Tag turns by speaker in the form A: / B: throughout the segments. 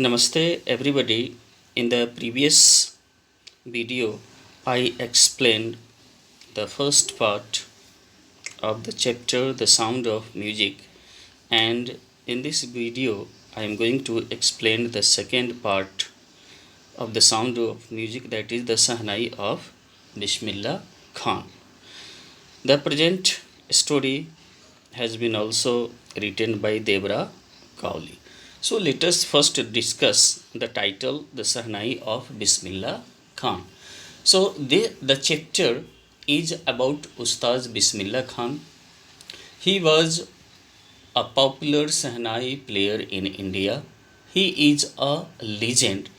A: Namaste everybody. In the previous video, I explained the first part of the chapter The Sound of Music, and in this video, I am going to explain the second part of the sound of music, that is the Sahnai of Bismillah Khan. The present story has been also written by Devra Kauli. So let us first discuss the title, The Sahnai of Bismillah Khan. So the chapter is about Ustaz Bismillah Khan. He was a popular Sahnai player in India. He is a legend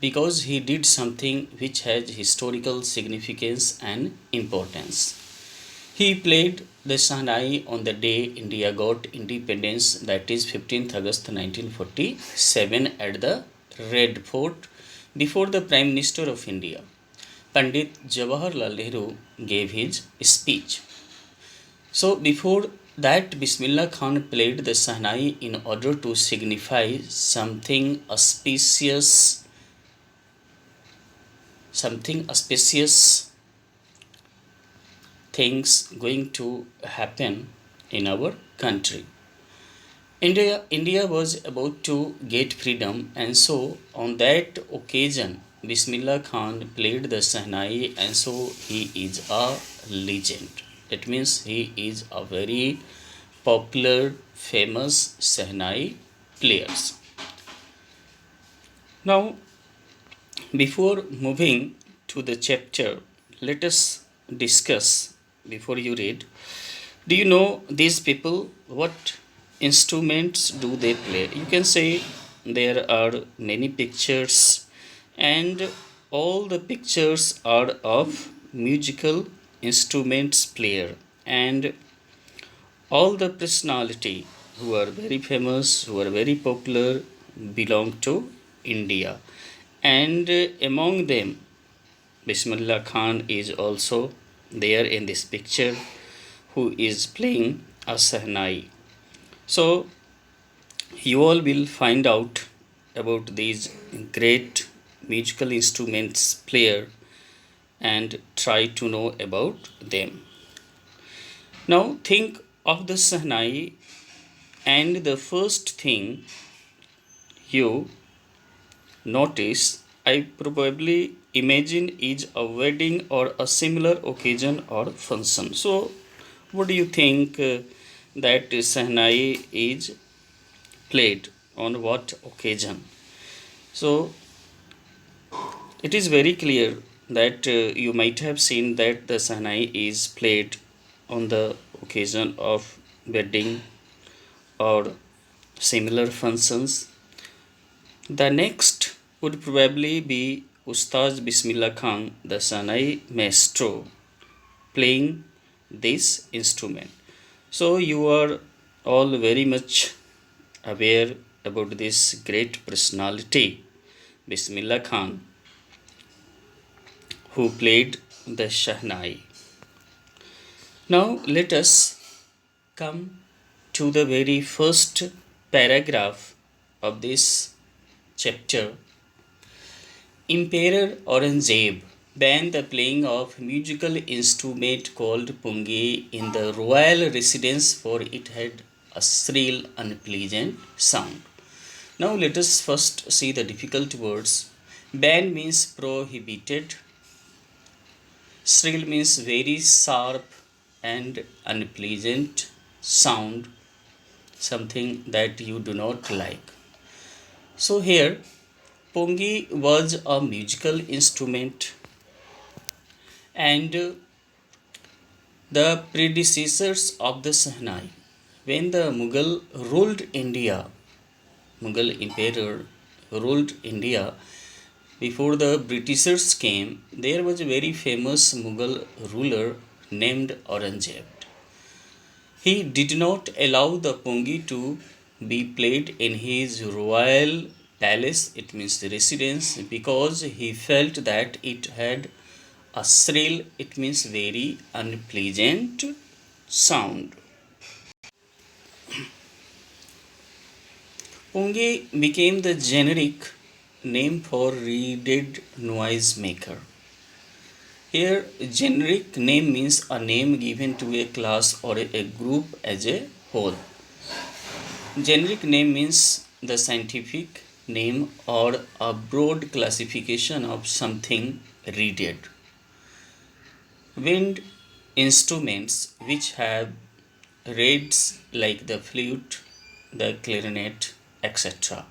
A: because he did something which has historical significance and importance. He played the Sahnai on the day India got independence, that is 15th August 1947, at the Red Fort before the Prime Minister of India, Pandit Jawaharlal Nehru, gave his speech. So before that, Bismillah Khan played the Sahnai in order to signify something auspicious things going to happen in our country. India was about to get freedom, and so on that occasion, Bismillah Khan played the Sahnai, and so he is a legend. That means he is a very popular, famous Sahnai players. Now, before moving to the chapter, let us discuss before you read. Do you know these people? What instruments do they play? You can say there are many pictures, and all the pictures are of musical instruments player, and all the personality who are very famous, who are very popular, belong to India. And among them, Bismillah Khan is also there in this picture, who is playing a Sahnai. So you all will find out about these great musical instruments player and try to know about them. Now think of the Sahnai, and the first thing you notice, I probably imagine, is a wedding or a similar occasion or function. So what do you think that Sahnai is played on what occasion? So it is very clear that you might have seen that the Sahnai is played on the occasion of wedding or similar functions. The next would probably be Ustaz Bismillah Khan, the Sahnai maestro, playing this instrument. So you are all very much aware about this great personality, Bismillah Khan, who played the Sahnai. Now let us come to the very first paragraph of this chapter. Emperor Aurangzeb banned the playing of musical instrument called pungi in the royal residence, for it had a shrill, unpleasant sound. Now let us first see the difficult words. Ban means prohibited. Shrill means very sharp and unpleasant sound, something that you do not like. So here, pungi was a musical instrument, and the predecessors of the Sahnai. When the Mughal ruled India, Mughal emperor ruled India, before the Britishers came, there was a very famous Mughal ruler named Aurangzeb. He did not allow the pungi to be played in his royal palace, it means the residence, because he felt that it had a shrill, it means very unpleasant sound. Pungi became the generic name for reeded noise maker. Here, generic name means a name given to a class or a group as a whole. Generic name means the scientific name or a broad classification of something reeded. Wind instruments which have reeds like the flute, the clarinet, etc.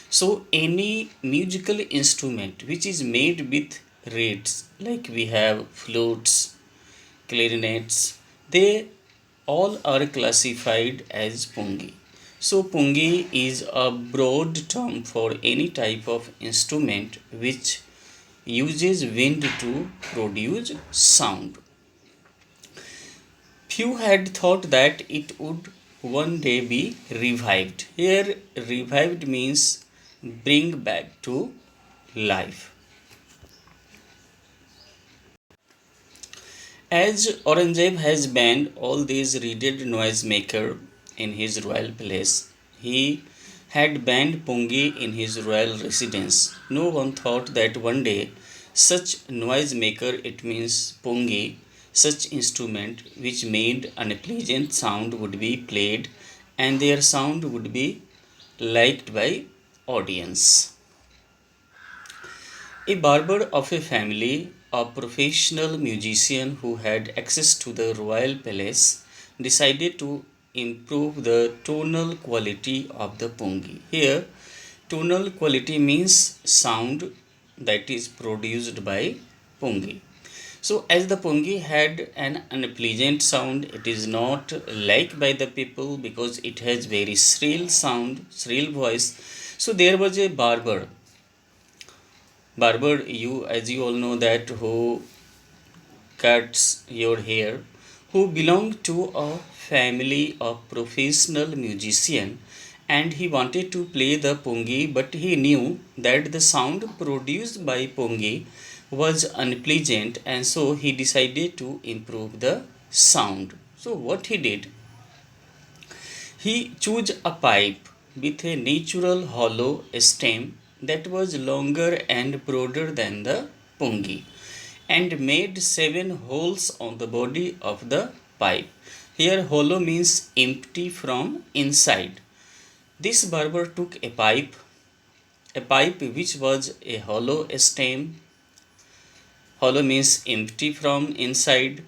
A: So, any musical instrument which is made with reeds, like we have flutes, clarinets, they all are classified as pungi. So, pungi is a broad term for any type of instrument which uses wind to produce sound. Few had thought that it would one day be revived. Here, revived means bring back to life. As Aurangzeb has banned all these reeded noisemaker in his royal palace, he had banned pungi in his royal residence. No one thought that one day such noisemaker, it means pungi, such instrument which made an unpleasant sound, would be played and their sound would be liked by audience. A barber of a family, a professional musician who had access to the royal palace, decided to improve the tonal quality of the pungi. Here, tonal quality means sound that is produced by pungi. So, as the pungi had an unpleasant sound, it is not liked by the people because it has very shrill sound, shrill voice. So, there was a barber, you as you all know that, who cuts your hair, who belonged to a family of professional musician, and he wanted to play the pungi, but he knew that the sound produced by pungi was unpleasant, and so he decided to improve the sound. So what he did, he chose a pipe with a natural hollow stem that was longer and broader than the pungi, and made 7 holes on the body of the pipe. Here, hollow means empty from inside. This barber took a pipe which was a hollow stem. Hollow means empty from inside.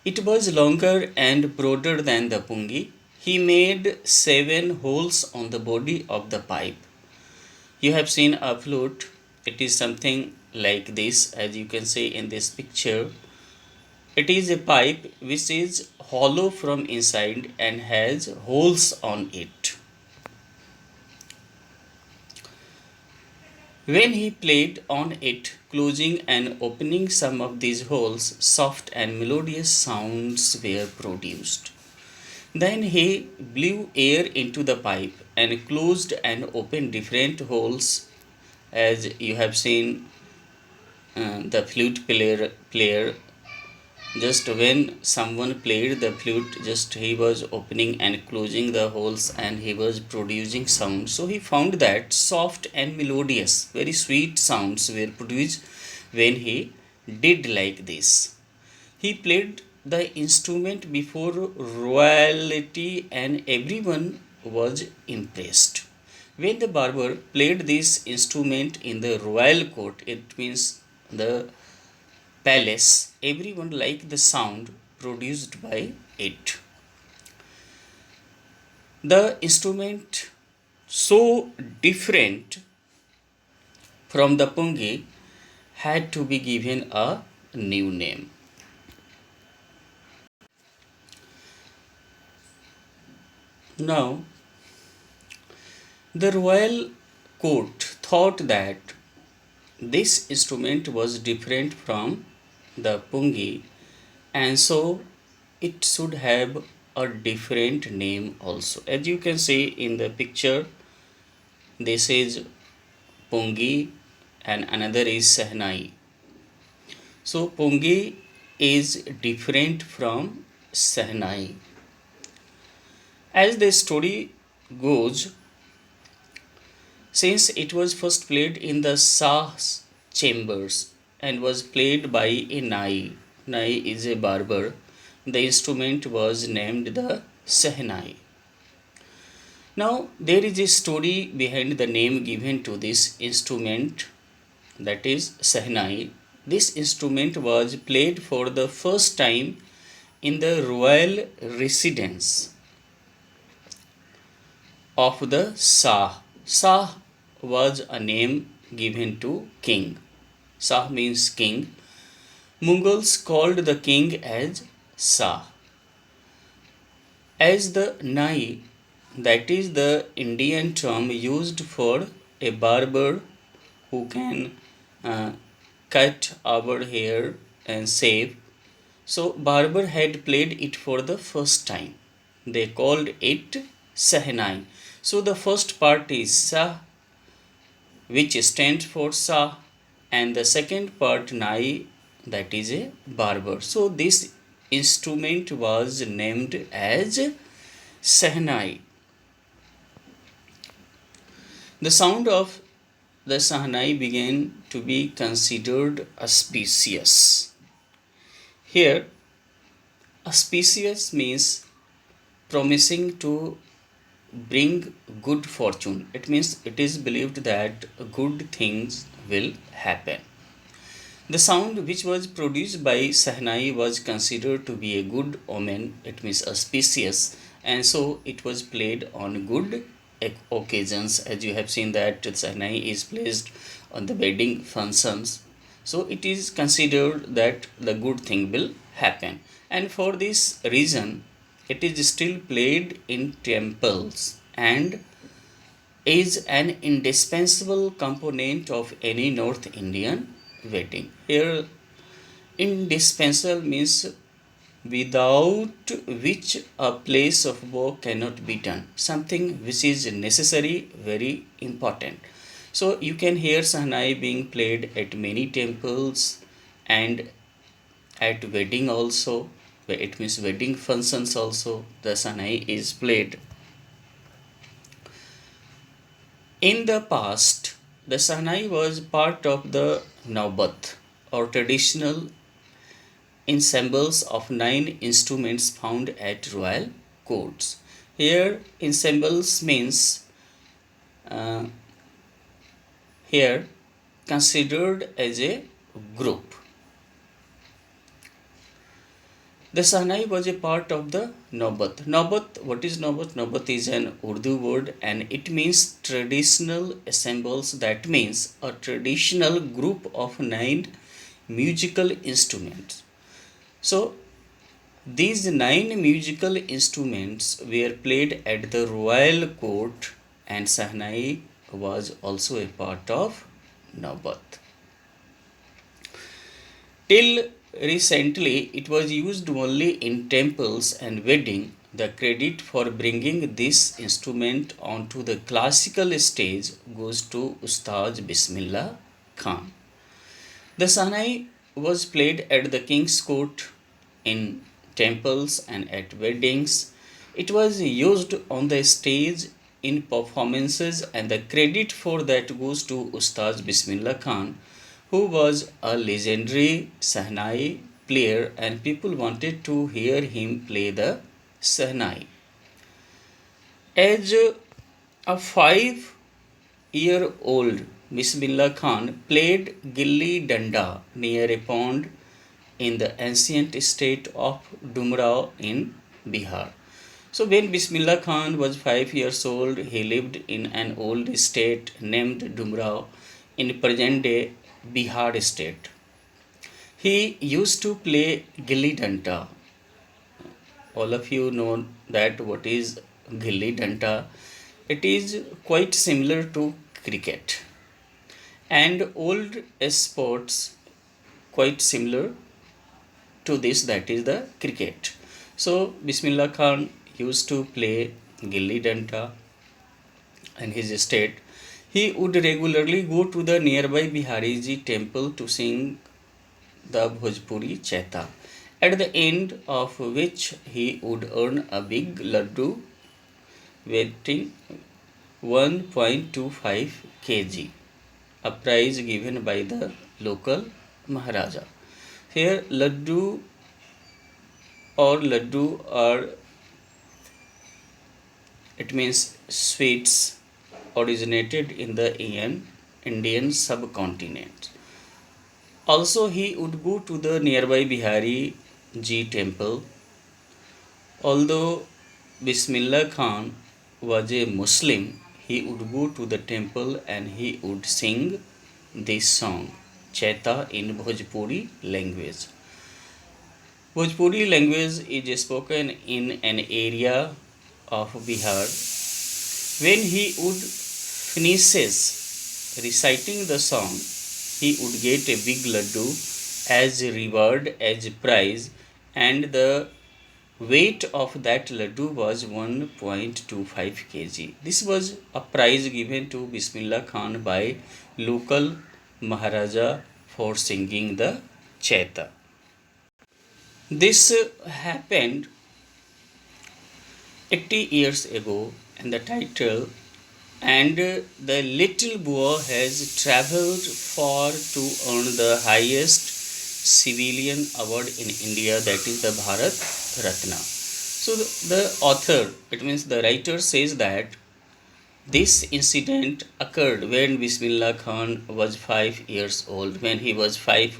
A: It was longer and broader than the pungi. He made 7 holes on the body of the pipe. You have seen a flute. It is something like this, as you can see in this picture. It is a pipe which is hollow from inside and has holes on it. When he played on it, closing and opening some of these holes, soft and melodious sounds were produced. Then he blew air into the pipe and closed and opened different holes, as you have seen the flute player. Just when someone played the flute, just he was opening and closing the holes and he was producing sound. So he found that soft and melodious, very sweet sounds were produced when he did like this. He played the instrument before royalty and everyone was impressed. When the barber played this instrument in the royal court, it means the palace, everyone liked the sound produced by it. The instrument, so different from the pungi, had to be given a new name. Now, the royal court thought that this instrument was different from the pungi, and so it should have a different name also. As you can see in the picture, this is pungi and another is sahnai. So pungi is different from sahnai. As the story goes, since it was first played in the Shah's chambers and was played by a Nai. Nai is a barber. The instrument was named the Sehnai. Now, there is a story behind the name given to this instrument, that is Sehnai. This instrument was played for the first time in the royal residence of the Shah. Shah was a name given to king. Shah means king. Mughals called the king as Shah. As the Nai, that is the Indian term used for a barber who can uh, cut our hair and shave. So barber had played it for the first time. They called it Sehnai. So the first part is Shah, which stands for Shah, and the second part Nai, that is a barber. So this instrument was named as Sehnai. The sound of the Sehnai began to be considered auspicious. Here, auspicious means promising to bring good fortune. It means it is believed that good things will happen. The sound which was produced by Sehnai was considered to be a good omen, it means auspicious, and so it was played on good occasions. As you have seen that Sehnai is placed on the wedding functions, so it is considered that the good thing will happen. And for this reason, it is still played in temples and is an indispensable component of any North Indian wedding. Here, indispensable means without which a place of work cannot be done. Something which is necessary, very important. So you can hear Sahnai being played at many temples and at wedding also. It means wedding functions also. The Sahnai is played. In the past, the Sahnai was part of the Naubat or traditional ensembles of 9 instruments found at royal courts. Here, ensembles means uh, here considered as a group. The Sahnai was a part of the Naubat. Naubat, what is Naubat? Naubat is an Urdu word and it means traditional assembles. That means a traditional group of 9 musical instruments. So, these 9 musical instruments were played at the royal court and Sahnai was also a part of Naubat. Till recently, it was used only in temples and wedding. The credit for bringing this instrument onto the classical stage goes to Ustad Bismillah Khan. The Sahnai was played at the king's court, in temples and at weddings. It was used on the stage in performances and the credit for that goes to Ustad Bismillah Khan, who was a legendary Sahnai player and people wanted to hear him play the Sahnai. As a 5-year-old, Bismillah Khan played Gilli Danda near a pond in the ancient state of Dumrao in Bihar. So when Bismillah Khan was 5 years old, he lived in an old state named Dumrao in present day Bihar state. He used to play Gilli Danda. All of you know that what is Gilli Danda. It is quite similar to cricket. And old sports quite similar to this, that is the cricket. So Bismillah Khan used to play Gilli Danda in his state. He would regularly go to the nearby Bihariji temple to sing the Bhojpuri Chaita, at the end of which he would earn a big laddu 1.25 kg, a prize given by the local Maharaja. Here, laddu are, it means sweets, originated in the Indian subcontinent. Also, he would go to the nearby Bihari Ji temple. Although Bismillah Khan was a Muslim, he would go to the temple and he would sing this song, Chaita, in Bhojpuri language. Bhojpuri language is spoken in an area of Bihar. When he would finishes reciting the song, he would get a big laddu as reward, as prize, and the weight of that laddu was 1.25 kg. This was a prize given to Bismillah Khan by local Maharaja for singing the Chaita. This happened 80 years ago, and the title, and the little boy has traveled far to earn the highest civilian award in India, that is the Bharat Ratna. So the author, it means the writer, says that this incident occurred when Bismillah Khan was 5 years old. When he was 5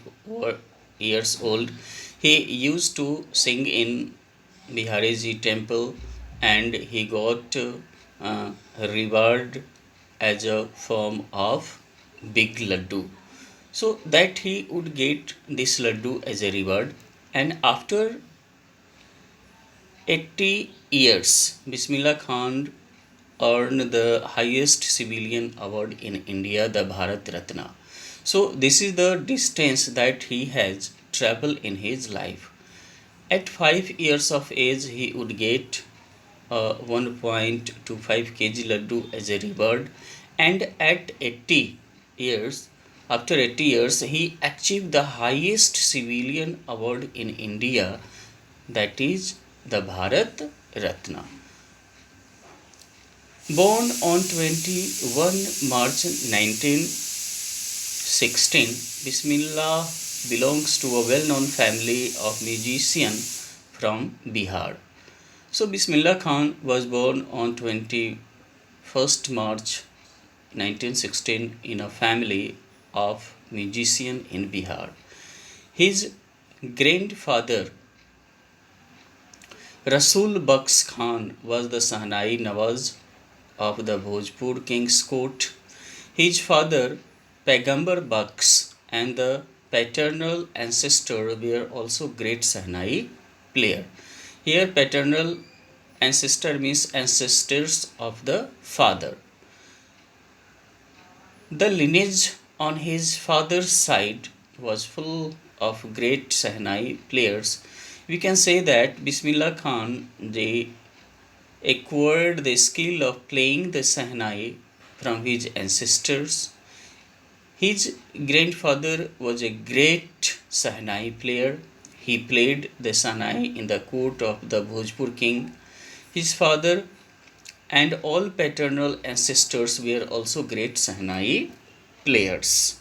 A: years old, he used to sing in Bihariji temple, and he got reward as a form of big laddu. So that he would get this laddu as a reward, and after 80 years, Bismillah Khan earned the highest civilian award in India, the Bharat Ratna. So this is the distance that he has traveled in his life. At 5 years of age, he would get 1.25 kg laddu as a reward, and at 80 years, after 80 years, he achieved the highest civilian award in India, that is the Bharat Ratna. Born on 21 March 1916, Bismillah belongs to a well-known family of musicians from Bihar. So Bismillah Khan was born on 21st March 1916 in a family of musicians in Bihar. His grandfather Rasul Baks Khan was the Sahnai Nawaz of the Bhojpur king's court. His father Paigambar Baks and the paternal ancestor were also great Sahnai player. Here paternal ancestor means ancestors of the father. The lineage on his father's side was full of great Sahnai players. We can say that Bismillah Khan they acquired the skill of playing the Sahnai from his ancestors. His grandfather was a great Sahnai player. He played the Sahnai in the court of the Bhojpur king. His father and all paternal ancestors were also great Sahnai players.